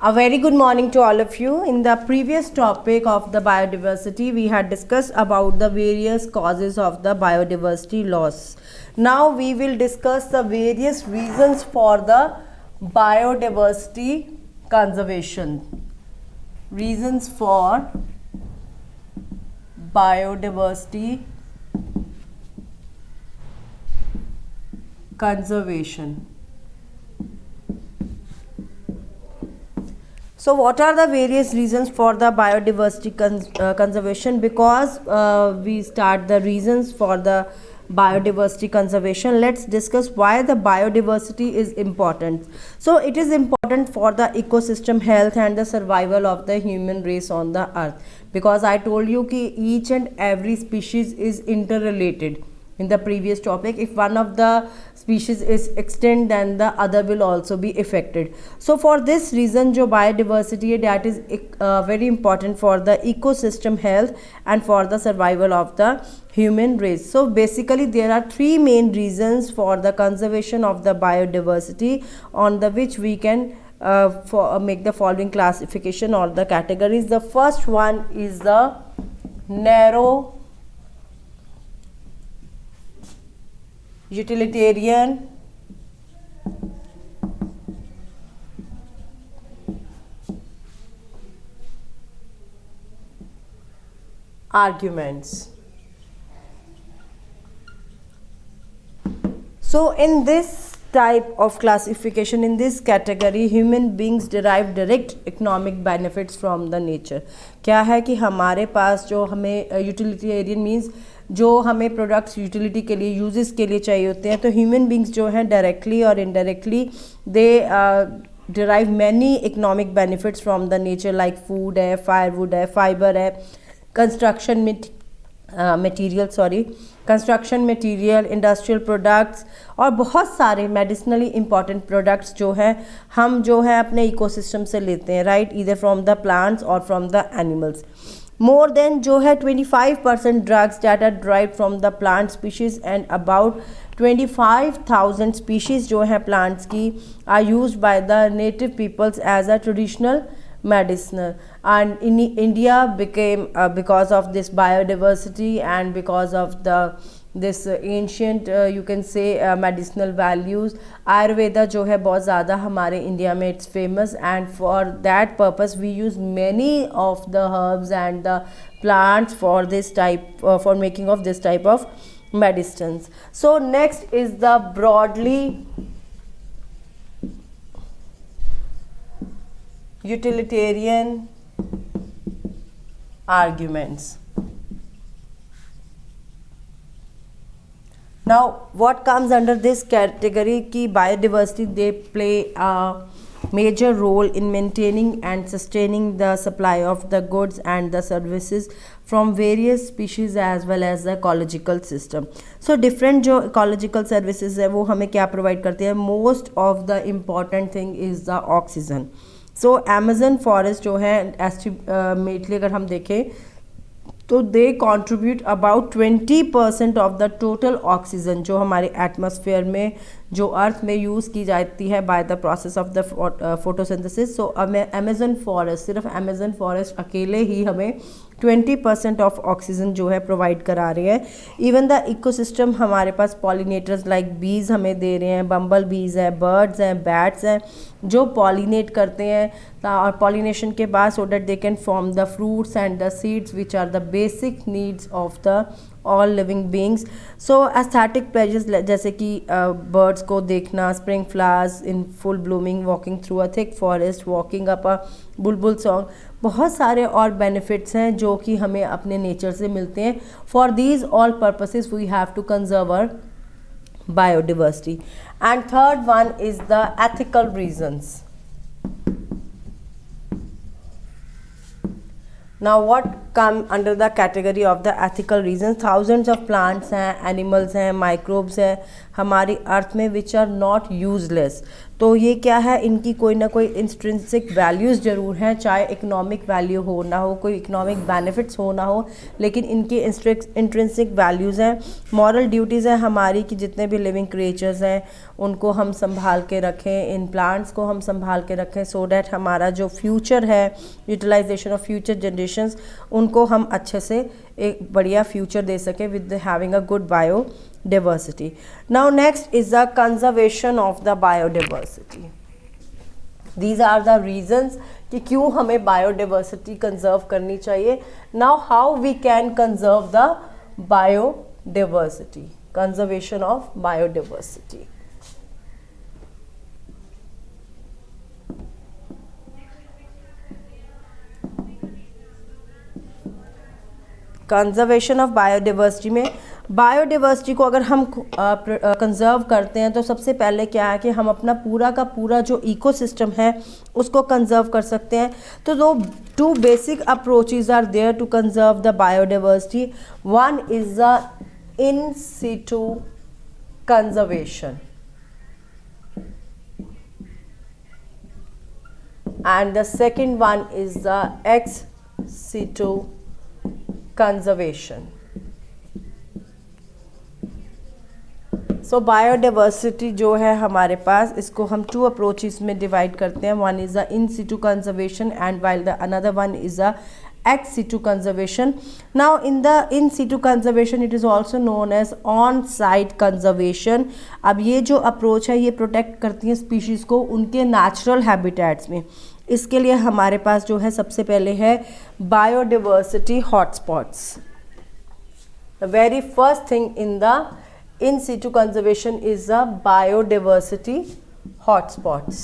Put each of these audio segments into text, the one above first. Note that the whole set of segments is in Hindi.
A very good morning to all of you. In the previous topic of the biodiversity, we had discussed about the various causes of the biodiversity loss. Now we will discuss the various reasons for the biodiversity conservation. Reasons for biodiversity conservation. So what are the various reasons for the biodiversity conservation? Because we start the reasons for the biodiversity conservation, let's discuss why the biodiversity is important. So it is important for the ecosystem health and the survival of the human race on the earth, because I told you कि each and every species is interrelated. In the previous topic, if one of the species is extinct, then the other will also be affected. So for this reason, जो biodiversity है, that is very important for the ecosystem health and for the survival of the human race. So basically there are three main reasons for the conservation of the biodiversity, on the which we can make the following classification or the categories. The first one is the narrow utilitarian arguments. So in this type of classification, in this category, human beings derive direct economic benefits from the nature. क्या है कि हमारे पास जो हमें यूटिलिटेरियन मीन्स जो हमें प्रोडक्ट्स यूटिलिटी के लिए यूजेस के लिए चाहिए होते हैं, तो ह्यूमन बींग्स जो हैं डायरेक्टली और indirectly they derive many economic benefits from the nature, like food है, फायरवुड है, फाइबर है, construction construction material, industrial products और बहुत सारे मेडिसिनली इंपॉर्टेंट प्रोडक्ट्स जो हैं हम जो है अपने इकोसिस्टम से लेते हैं, right, either from the plants और from the animals. More than जो है 25% drugs that are derived from the plant species and about 25,000 species जो है plants की are used by the native peoples as a traditional medicinal. And in India became because of this biodiversity and because of this ancient you can say medicinal values, Ayurveda जो है बहुत ज़्यादा हमारे इंडिया में it's famous, and for that purpose we use many of the herbs and the plants for this type for making of this type of medicines. So next is the broadly utilitarian arguments. Now what comes under this category ki biodiversity, they play a major role in maintaining and sustaining the supply of the goods and the services from various species as well as the ecological system. So different जो ecological services है वो हमें क्या provide करते हैं? Most of the important thing is the oxygen. So Amazon forest जो है estimately अगर हम देखें तो दे contribute about 20% of the total oxygen जो हमारे एटमॉस्फेयर में जो अर्थ में यूज़ की जाती है by the process of the photosynthesis. So Amazon forest, सिर्फ अमेजन फॉरेस्ट अकेले ही हमें 20% ऑफ ऑक्सीजन जो है प्रोवाइड करा रही है. इवन द इकोसिस्टम हमारे पास पॉलिनेटर्स लाइक बीज हमें दे रहे हैं, बम्बल बीज हैं, बर्ड्स हैं, बैट्स हैं जो पॉलिनेट करते हैं और पॉलिनेशन के बाद so that they can form the fruits and the seeds which are the basic needs of the all living beings. So aesthetic pleasures जैसे कि बर्ड्स को देखना, spring flowers in full blooming, walking through a thick forest, walking up a bulbul song, बहुत सारे और बेनिफिट्स हैं जो कि हमें अपने नेचर से मिलते हैं. For these all purposes we have to conserve our biodiversity. And third one is the ethical reasons. Now what come under the category of the ethical reasons? Thousands of plants हैं, animals हैं, microbes हैं हमारी अर्थ में which are not useless. तो ये क्या है, इनकी कोई ना कोई इंट्रिंसिक वैल्यूज़ ज़रूर हैं, चाहे इकोनॉमिक वैल्यू हो ना हो, कोई इकोनॉमिक बेनिफिट्स हो ना हो, लेकिन इनकी इंट्रिंसिक वैल्यूज़ हैं। मॉरल ड्यूटीज़ हैं हमारी कि जितने भी लिविंग क्रिएचर्स हैं उनको हम संभाल के रखें, इन प्लांट्स को हम संभाल के रखें, सो डैट हमारा जो फ्यूचर है, यूटिलाइजेशन ऑफ फ्यूचर जनरेशंस, उनको हम अच्छे से एक बढ़िया फ्यूचर दे सकें with having a good biodiversity. Now next is the conservation of the biodiversity. These are the reasons कि क्यों हमें बायोडाइवर्सिटी कंजर्व करनी चाहिए। Now how we can conserve the biodiversity, conservation of biodiversity. Conservation of biodiversity में, बायोडाइवर्सिटी को अगर हम कंजर्व करते हैं तो सबसे पहले क्या है कि हम अपना पूरा का पूरा जो इकोसिस्टम है उसको कंजर्व कर सकते हैं। तो दो two basic approaches are there to conserve the biodiversity. One is the in situ conservation and the second one is the ex situ conservation. So biodiversity जो है हमारे पास, इसको हम टू अप्रोचेस में डिवाइड करते हैं। One is the in situ conservation and while the another one is the ex situ conservation. Now in the in situ conservation it is also known as on site conservation. अब ये जो अप्रोच है ये प्रोटेक्ट करती हैं स्पीशीज़ को उनके नेचुरल हैबिटेट्स में। इसके लिए हमारे पास जो है सबसे पहले है biodiversity hotspots. The very first thing in the in situ conservation is the biodiversity hotspots.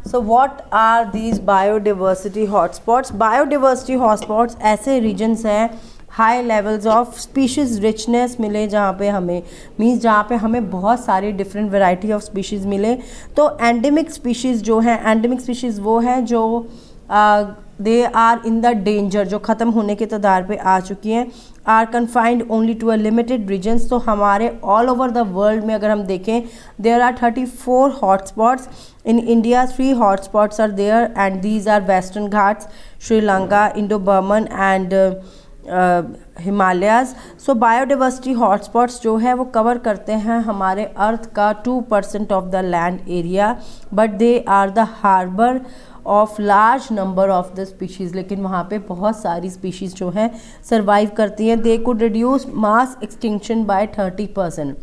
So what are these biodiversity hotspots? Biodiversity hotspots ऐसे regions हैं high levels of species richness मिले, जहाँ पे हमें मीन्स जहाँ पे हमें बहुत सारी डिफरेंट वैरायटी ऑफ स्पीशीज़ मिले। तो एंडेमिक स्पीशीज़ जो हैं, एंडेमिक स्पीशीज़ वो हैं जो they are in the danger, जो ख़त्म होने के कगार पे आ चुकी हैं, are confined only to a limited regions. तो हमारे ऑल ओवर द वर्ल्ड में अगर हम देखें there are 34 hotspots. In India 3 hotspots are there and these are western Ghats, Sri Lanka, Indo Burman and Himalayas. So biodiversity hotspots जो है वो कवर करते हैं हमारे अर्थ का 2% of the land area, but they are the harbour of large number of the species. लेकिन वहाँ पे बहुत सारी स्पीशीज़ जो हैं सर्वाइव करती हैं। They could reduce mass extinction by 30%।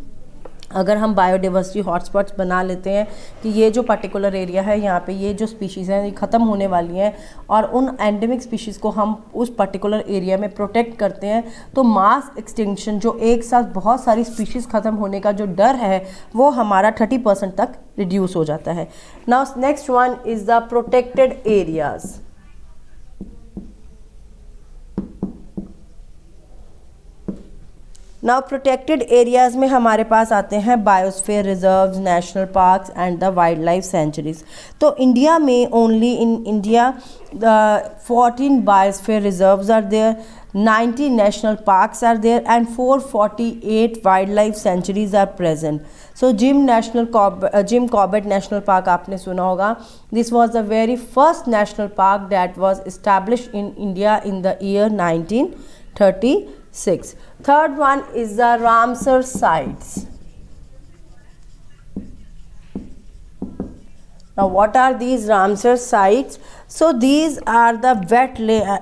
अगर हम बायोडाइवर्सिटी हॉटस्पॉट्स बना लेते हैं कि ये जो पर्टिकुलर एरिया है यहाँ पे ये जो स्पीशीज़ हैं ये ख़त्म होने वाली हैं और उन एंडेमिक स्पीशीज़ को हम उस पर्टिकुलर एरिया में प्रोटेक्ट करते हैं, तो मास एक्सटिंक्शन जो एक साथ बहुत सारी स्पीशीज़ ख़त्म होने का जो डर है वो हमारा 30% तक रिड्यूस हो जाता है। Now next one is the protected areas. Now protected areas में हमारे पास आते हैं biosphere reserves, national parks and the wild life sanctuaries. तो इंडिया में only in India 14 biosphere reserves are there, 90 national parks are there and 448 wildlife sanctuaries are present. So Jim Corbett National Park आपने सुना होगा. This was the very first national park that was established in India in the year 1936. Third one is the Ramsar sites. Now what are these Ramsar sites? So these are the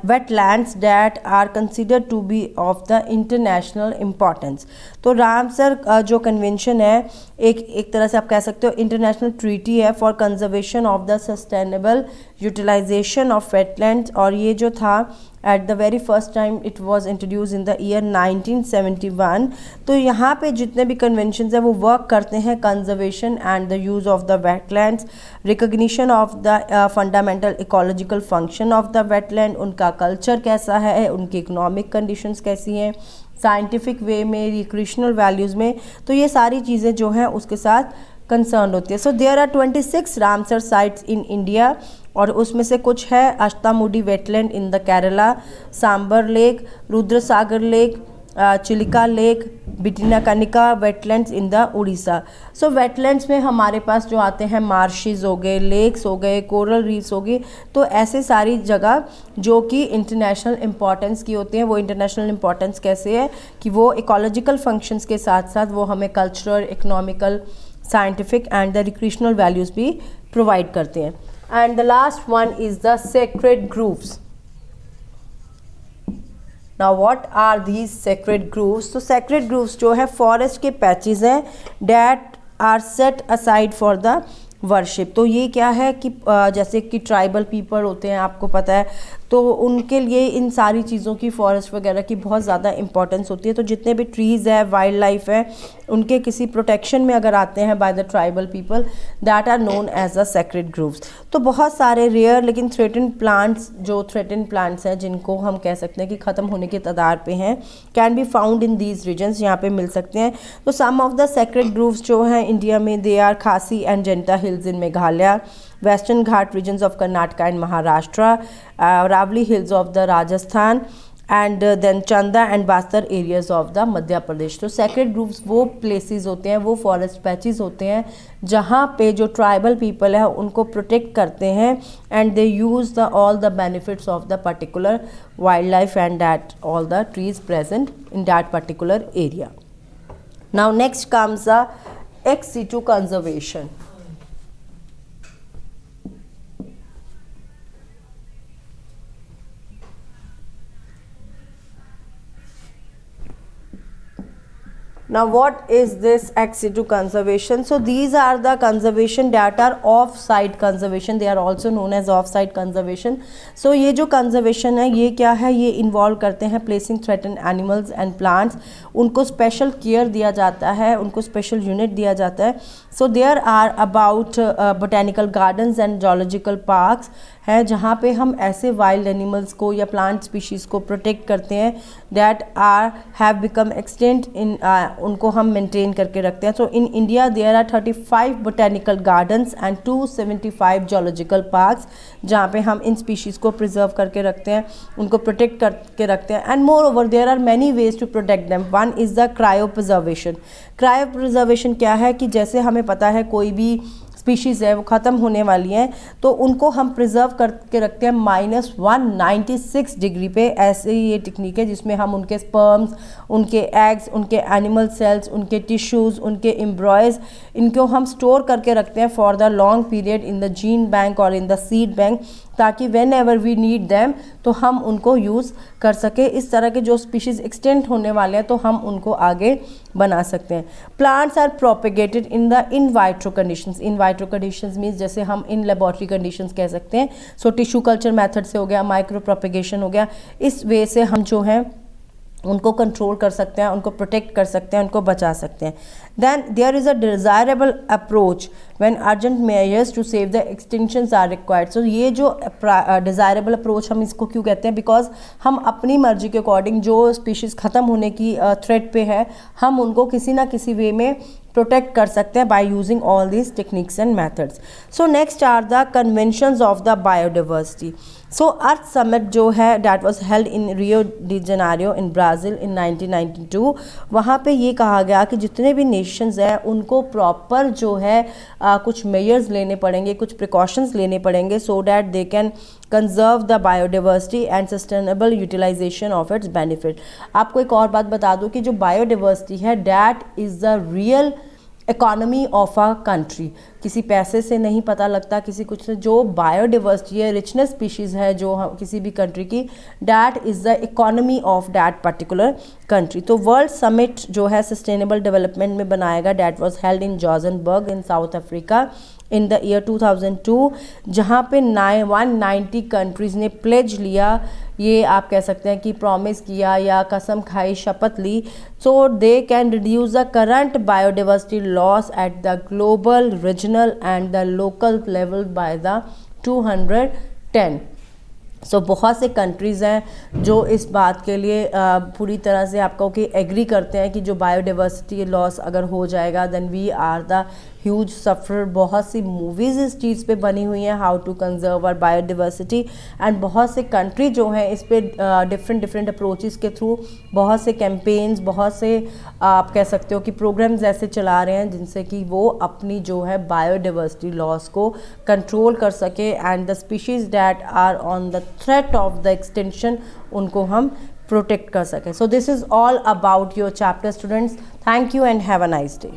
wetlands that are considered to be of the international importance. तो रामसर जो कन्वेंशन है एक तरह से आप कह सकते हो इंटरनेशनल ट्रीटी है for conservation of the sustainable utilization of wetlands, और ये जो था at the very first time it was introduce in the year 1971. तो यहाँ पे जितने भी कन्वेंशंस हैं वो वर्क करते हैं conservation and the use of the wetlands, recognition of the fundamental ecological function of the wetland, उनका कल्चर कैसा है, उनकी इकोनॉमिक कंडीशंस कैसी हैं, साइंटिफिक वे में, रिक्रिएशनल वैल्यूज़ में। तो ये सारी चीज़ें जो हैं उसके साथ कंसर्न होती है। So there are 26 Ramsar sites in India, और उसमें से कुछ है Ashtamudi wetland in the Kerala, Sambhar lake, Rudrasagar lake, Chilika lake, Bhitarkanika wetlands in the Orissa. So wetlands में हमारे पास जो आते हैं मार्शेस हो गए, लेक्स हो गए, कोरल रीफ्स हो गए, तो ऐसे सारी जगह जो कि इंटरनेशनल इम्पॉर्टेंस की होती हैं। वो इंटरनेशनल इम्पॉर्टेंस कैसे है कि वो इकोलॉजिकल फंक्शंस के साथ साथ वो हमें cultural, economical, scientific and the recreational values भी प्रोवाइड करते हैं। And the last one is the sacred grooves. Now what are these sacred groves? तो sacred groves जो है फॉरेस्ट के पैचेस हैं that are set aside for the worship. तो ये क्या है कि जैसे कि ट्राइबल पीपल होते हैं, आपको पता है, तो उनके लिए इन सारी चीज़ों की, फॉरेस्ट वगैरह की बहुत ज़्यादा इंपॉर्टेंस होती है। तो जितने भी ट्रीज़ है, वाइल्ड लाइफ है, उनके किसी प्रोटेक्शन में अगर आते हैं by the tribal people, that are known as the sacred groves. तो बहुत सारे रेयर लेकिन थ्रेटेंड प्लांट्स, जो थ्रेटेंड प्लांट्स हैं जिनको हम कह सकते हैं कि ख़त्म होने के कगार पे हैं, can be found in these regions, यहाँ पे मिल सकते हैं। तो some of the sacred groves जो हैं इंडिया में, they are Khasi and Jaintia hills in Meghalaya, Western Ghat regions of Karnataka and Maharashtra, Ravli hills of the Rajasthan, and then Chanda and Bastar areas of the Madhya Pradesh। तो sacred groves वो places होते हैं, वो forest patches होते हैं जहाँ पे जो tribal people है उनको protect करते हैं, and they use the all the benefits of the particular wildlife and that all the trees present in that particular area. Now next comes the ex situ conservation. Now what is this ex situ conservation? So these are the conservation that are off-site conservation, they are also known as off-site conservation. So ये जो conservation है ये क्या है, ये involve करते हैं placing threatened animals and plants, उनको special care दिया जाता है, उनको special unit दिया जाता है। So there are about botanical gardens and zoological parks है जहाँ पे हम ऐसे वाइल्ड एनिमल्स को या प्लांट स्पीशीज़ को प्रोटेक्ट करते हैं that are have become extant in, उनको हम मेंटेन करके रखते हैं। So in India there are 35 botanical gardens and 275 zoological parks जहाँ पे हम इन स्पीशीज़ को प्रिजर्व करके रखते हैं, उनको प्रोटेक्ट करके रखते हैं। And moreover there are many ways to protect them. One is the cryopreservation. Cryopreservation क्या है कि जैसे हमें पता है कोई भी स्पीशीज़ है वो ख़त्म होने वाली हैं, तो उनको हम प्रिजर्व करके रखते हैं -196 डिग्री पे। ऐसे ही ये टेक्निक है जिसमें हम उनके स्पर्म्स, उनके एग्स, उनके एनिमल सेल्स, उनके टिश्यूज़, उनके एम्ब्रॉयज़, इनको हम स्टोर करके रखते हैं for the long period in the gene bank और इन द सीड बैंक, ताकि whenever we need them तो हम उनको यूज़ कर सके। इस तरह के जो स्पीशीज़ एक्सटेंट होने वाले हैं तो हम उनको आगे बना सकते हैं। Plants are propagated in the in vitro conditions. In vitro conditions means जैसे हम इन लेबोरेटरी कंडीशंस कह सकते हैं। सो टिश्यू कल्चर मेथड से हो गया, माइक्रो प्रोपेगेशन हो गया, इस वे से हम जो हैं उनको कंट्रोल कर सकते हैं, उनको प्रोटेक्ट कर सकते हैं, उनको बचा सकते हैं। Then there is a desirable approach when urgent measures to save the extinctions are required. So ये जो डिज़ायरेबल अप्रोच हम इसको क्यों कहते हैं, बिकॉज हम अपनी मर्जी के अकॉर्डिंग जो स्पीशीज़ ख़त्म होने की थ्रेट पे है हम उनको किसी ना किसी वे में प्रोटेक्ट कर सकते हैं by using all these techniques and methods. So next are the conventions of the biodiversity. So earth summit जो है that was held in Rio de Janeiro in Brazil in 1992। वहाँ पे ये कहा गया कि जितने भी नेशंस हैं उनको प्रॉपर जो है कुछ मेजर्स लेने पड़ेंगे, कुछ प्रिकॉशंस लेने पड़ेंगे so that they can conserve the biodiversity and sustainable utilization of its benefit. आपको एक और बात बता दूं कि जो बायोडाइवर्सिटी है that is the real economy of a country. किसी पैसे से नहीं पता लगता, किसी कुछ से, जो बायोडाइवर्सिटी है, रिचनेस स्पीशीज़ है जो हम किसी भी कंट्री की, that is the economy of that particular country. तो वर्ल्ड समिट जो है सस्टेनेबल डेवलपमेंट में बनाएगा that was held in Johannesburg in south Africa in the year 2002, जहाँ पे 190 कंट्रीज़ ने प्लेज लिया, ये आप कह सकते हैं कि प्रॉमिस किया या कसम खाई, शपथ ली, so they can reduce the current biodiversity loss at the global, regional and the local level by the 210। So बहुत से कंट्रीज़ हैं जो इस बात के लिए पूरी तरह से आपको कि एग्री करते हैं कि जो बायोडाइवर्सिटी लॉस अगर हो जाएगा then we are the huge suffer, बहुत सी मूवीज़ इस चीज़ पे बनी हुई हैं, how to conserve our biodiversity, and बहुत से कंट्री जो हैं इस पे डिफरेंट अप्रोचेस के थ्रू बहुत से कैंपेन्स, बहुत से आप कह सकते हो कि प्रोग्राम्स ऐसे चला रहे हैं जिनसे कि वो अपनी जो है बायोडिवर्सिटी लॉस को कंट्रोल कर सके, and the species that are on the threat of the extension उनको हम प्रोटेक्ट कर सकें. So this is all about your chapter, students. Thank you and have a nice day.